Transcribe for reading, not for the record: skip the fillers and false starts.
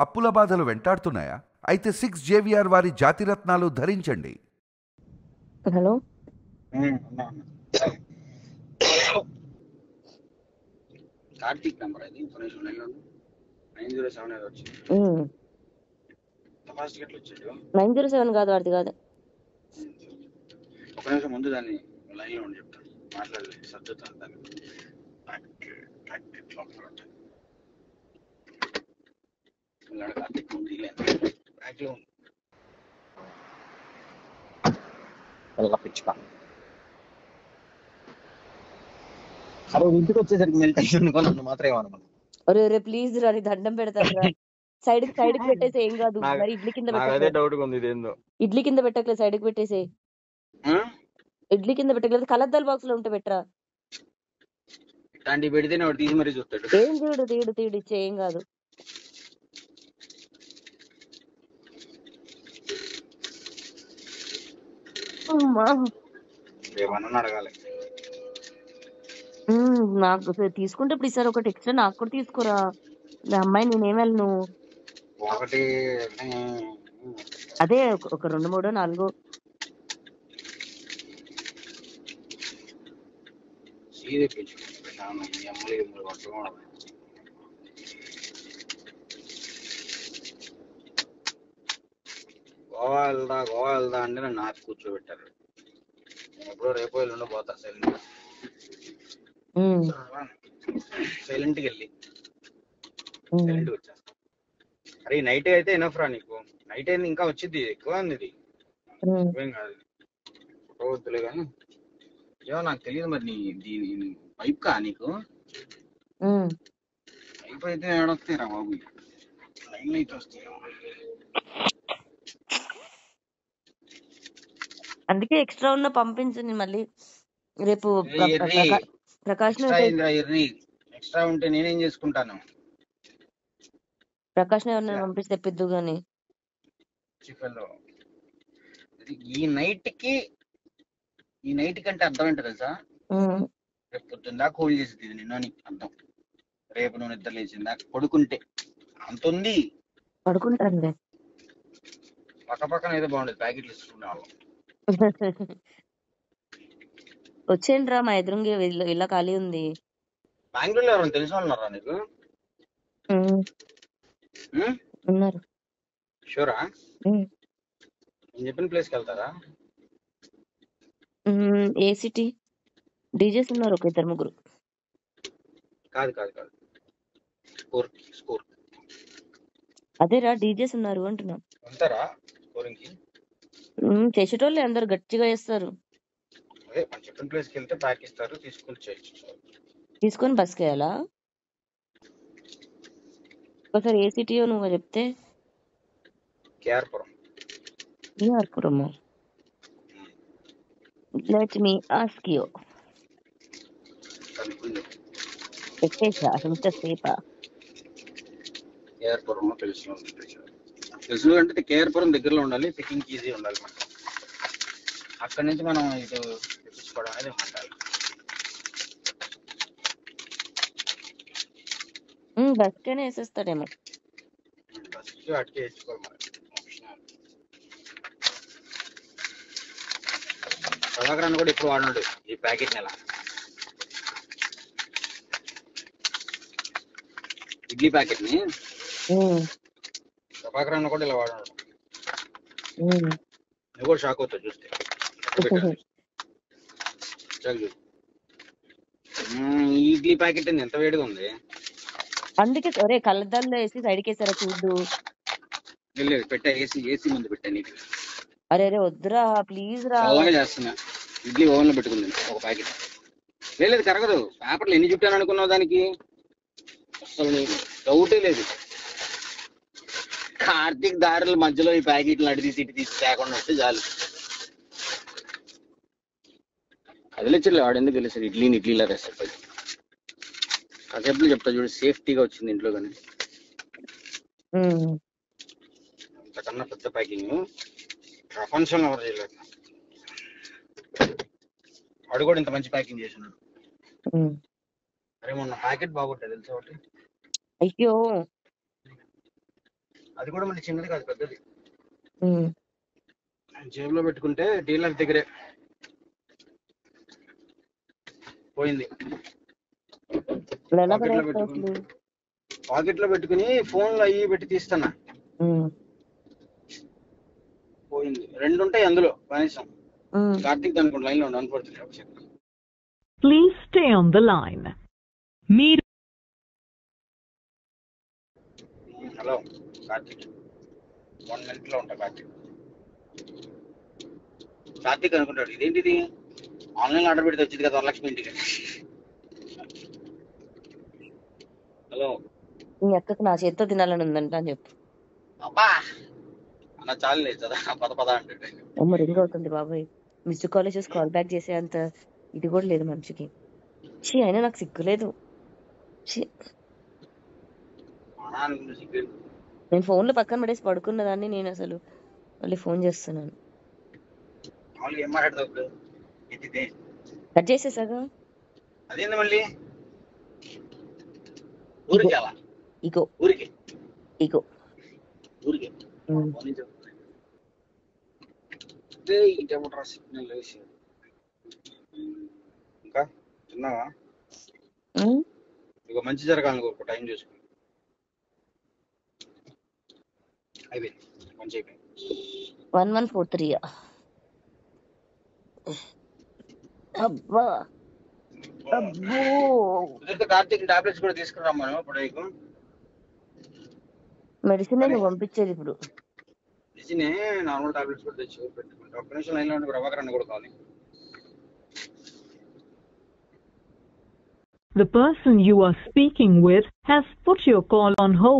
అప్పుల బాధలు వెంటాడుతున్నాయా? అయితే 6 జేవిఆర్ వారి జాతిరత్నాలు ధరించండి. హలో కార్తీక్ నెంబర్ అది ఇన్ఫర్మేషన్ 907 ఏదో వచ్చింది. ఫాస్ట్ ఎట్లా వచ్చాడు? 907 కాదు, వాడిది కాదు. ఒక నిమిషం ముందు దాన్ని లైన్ లో ఉండి చెప్తాను, మాట్లాడలేదు సర్దుతాను దాన్ని. కార్తీక్ ముందు బ్యాక్ లో పిచ్చుక అరే ఇంటికి వచ్చేసరికి మెల్ట్ అయ్యి నన్ను మాత్రం ఏమన్నా. అరే రే ప్లీజ్ రా, నీ దండం పెడతాను రా. సైడ్ కి పెట్టేసి ఏం కాదు. మరి ఇడ్లీ కింద అదే డౌట్ ఉంది ఇదేందో. ఇడ్లీ కింద పెట్టకలేదు, సైడ్ కి పెట్టేసి. ఇడ్లీ కింద పెట్టకలేదు, కలద్దాల బాక్స్ లో ఉంటే పెట్టరా. ఇట్లాంటివి పెడితేనే వాడు తీసి మరీ చూస్తాడు. ఏం తీడు ఇచ్చే ఏం కాదు. ఏమన్నా అడగాలి. నాకు తీసుకుంటే ఇప్పుడు ఈసారి ఒకటి ఎక్స్ట్రా నాకు కూడా తీసుకురా. అమ్మాయి నేనేం వెళ్ళను. ఒకటి అదే ఒక 2, 3, 4 గోవా వెళ్దా అంటే నన్ను నాకు కూర్చోబెట్టారు. నేను ఎప్పుడో రేపు ఎల్లుండో పోతా సైలెంట్కి వెళ్ళి సైలెంట్కి వచ్చేస్తా. అరే నైట్ అయితే ఎనఫ్ రా నీకు. నైట్ అయితే ఇంకా వచ్చింది, ఎక్కువ ఉంది ఇది, ఏం కాదు వద్దులే కానీ. ఏమో నాకు తెలియదు మరి దీని పైప్ కా నీకు పైప్ అయితే ఏడొస్తాయి రా బాబు, లైన్ అయితే వస్తాయి. అందుకే ఎక్స్ట్రా ఉన్న పంపించండి మళ్ళీ రేపు. ప్రకాష్ ఎక్స్ట్రా ఉంటే నేనేం చేసుకుంటాను? ప్రకాష్ ఎవరిని పంపిస్తే తెప్పిద్దు గాని. ఈ నైట్ కి అంటే అర్థం ఏంటో తెలుసా? రేపు పొద్దున్న దాకా హోల్డ్ చేసేది నిన్న అర్థం. రేపు నువ్వు నిద్ర లేచిందా పడుకుంటే అంత ఉంది. పడుకుంటాను పక్కన ఏదో బాగుండేది, ప్యాకెట్లు ఇస్తున్నా వాళ్ళం. వచ్చేయండి రా, మా ఎదురుంగి ఇలా ఖాళీ ఉంది. బెంగళూరులో ఎవరైనా తెలిసిన వాళ్ళు ఉన్నారా నీకు? ఉన్నారు. షూరా? నేను చెప్పిన ప్లేస్కి వెళ్తారా? ఏ సిటీ? డీజేస్ ఉన్నారు ఒక 2-3. కాదు స్కోర్. అదేరా డీజేస్ ఉన్నారు అంటున్నా. ఉంటారా స్కోరింగ్ కి? చేసేటోళ్ళే అందరు గట్టిగా చేస్తారు. అదే మనం చెప్పిన ప్లేస్కి వెళ్తే ప్యాక్ ఇస్తారు, తీసుకొని బస్కి వెళ్ళాలా? ఒకసారి ఏ సిటీయో నువ్వు చెప్తే. KR Puram. Let me ask you. పెట్టేసా ఇంతసేపా? కేఆర్పురం తెలుసు అంటే కేఆర్పురం దగ్గరలో ఉండాలి, పికింగ్ ఈజీ ఉండాలి మనకి. అక్కడి నుంచి మనం ఇటు తెప్పించుకోవడం అనేది ఉండాలి. బస్కనే వేసేస్తాడేమో. బస్కి అటుకే వేసుకోవాలి మనం. ప్రభాకరాన్ని కూడా ఇప్పుడు వాడినాడు ఈ ప్యాకెట్ నెల. ఇడ్లీ ప్యాకెట్ ని ప్రభాకరాన్ని కూడా ఇలా వాడినాడు. నువ్వు కూడా షాక్ అవుతావు చూస్తే. ఈ ఇడ్లీ ప్యాకెట్ ఎంత వేడిగా ఉంది. అందుకే ఒరే కళ్ళద్దాల్లో వేసి సైడ్కి వేసారా చూడు. పెట్టా, ఏసీ ముందు పెట్టా నీకు. అరే వద్దురా ప్లీజ్ రా. అలాగే చేస్తున్నా. ఇడ్లీ ఓవెన్ లో పెట్టుకుంది ఒక ప్యాకెట్. లేదు కరగదు. పేపర్లు ఎన్ని చుట్టాను అనుకున్నావు దానికి? అసలు డౌటే లేదు. కార్తీక్ దారుల మధ్యలో ఈ ప్యాకెట్లు అడిగి తీసి తేకుండా వస్తే చాలు. కదిలిచ్చలే వాడు, ఎందుకు తెలిసారు ఇడ్లీలా రెసిపీ. కాసేపు చెప్తా చూడు, సేఫ్టీగా వచ్చింది ఇంట్లో. కానీ అంతకన్నా పెద్ద ప్యాకింగ్ ప్రపంచంలో ఎవరు చేయలేదు. వాడు కూడా ఇంత మంచి ప్యాకింగ్ చేసినాడు. అరే మొన్న ప్యాకెట్ బాగుంటుంది తెలుసా ఒకటి. అయ్యో అది కూడా మళ్ళీ చిన్నది కాదు, పెద్దది. ఉమ్. జేబులో పెట్టుకుంటే డీలర్ దగ్గరే పోయింది. ఇప్పుడు ఎలా పాకెట్లో పడేస్తావు పెట్టుకుని అసలు? పాకెట్లో పెట్టుకుని ఫోన్లో అయ్యి పెట్టి తీస్తున్నా, ఉమ్. పోయింది. 2 ఉంటాయి అందులో కనీసం. ఉమ్. కార్తీక్ అనుకోండి, లైన్ లో ఉండి అనుకోవచ్చు. ఒకసారి Please stay on the line. మీరు హలో కార్తీక్, 1 minute లో ఉంటా. కార్తీక్ అనుకుంటాడు ఇదేంటిది ఆన్లైన్ ఆర్డర్ పెడితే వచ్చింది కదా వరలక్ష్మి ఇంటికి. హలో, నీ అక్కకు నా చేత్తో తినాలని ఉందంట అని చెప్పు. అబ్బా అన్న చాలు లేదు కదా, పద అంటే. అమ్మ రింగ్ అవుతుంది బాబాయ్. మిస్డ్ కాల్ చూసి కాల్ బ్యాక్ చేసే అంత ఇది కూడా లేదు మనిషికి. అయినా నాకు సిగ్గులేదు. నేను ఫోన్లో పక్కన పడేసి పడుకున్న దాన్ని నేను అసలు మళ్ళీ ఫోన్ చేస్తున్నాను. ఏం మాట్లాడతావు? కట్ చేసేసాగా. అదేంది మళ్ళీ ఊరికి ఇగో ఊరికి ఇగో ఊరికి సిగ్నల్ వేసి ఇంకా తిన్నావా? ఇక మంచి జరగాలి, ఒక టైం చూసుకుని. అయిపోయింది, మంచి అయిపోయింది. 1143. అబ్బా అబ్బో. కార్తీక్ టాబ్లెట్స్ కూడా తీసుకురామ్మా ఇప్పుడు. నీకు మెడిసిన్ నువ్వు పంపించేది ఇప్పుడు. మెడిసిన్ నార్మల్ టాబ్లెట్స్ కూడా తెచ్చి పెట్టుకుంటా. ఒక్క నిమిషం లైన్ లో ఉండి రవాకరణ కూడా కావాలి. The person you are speaking with has put your call on hold.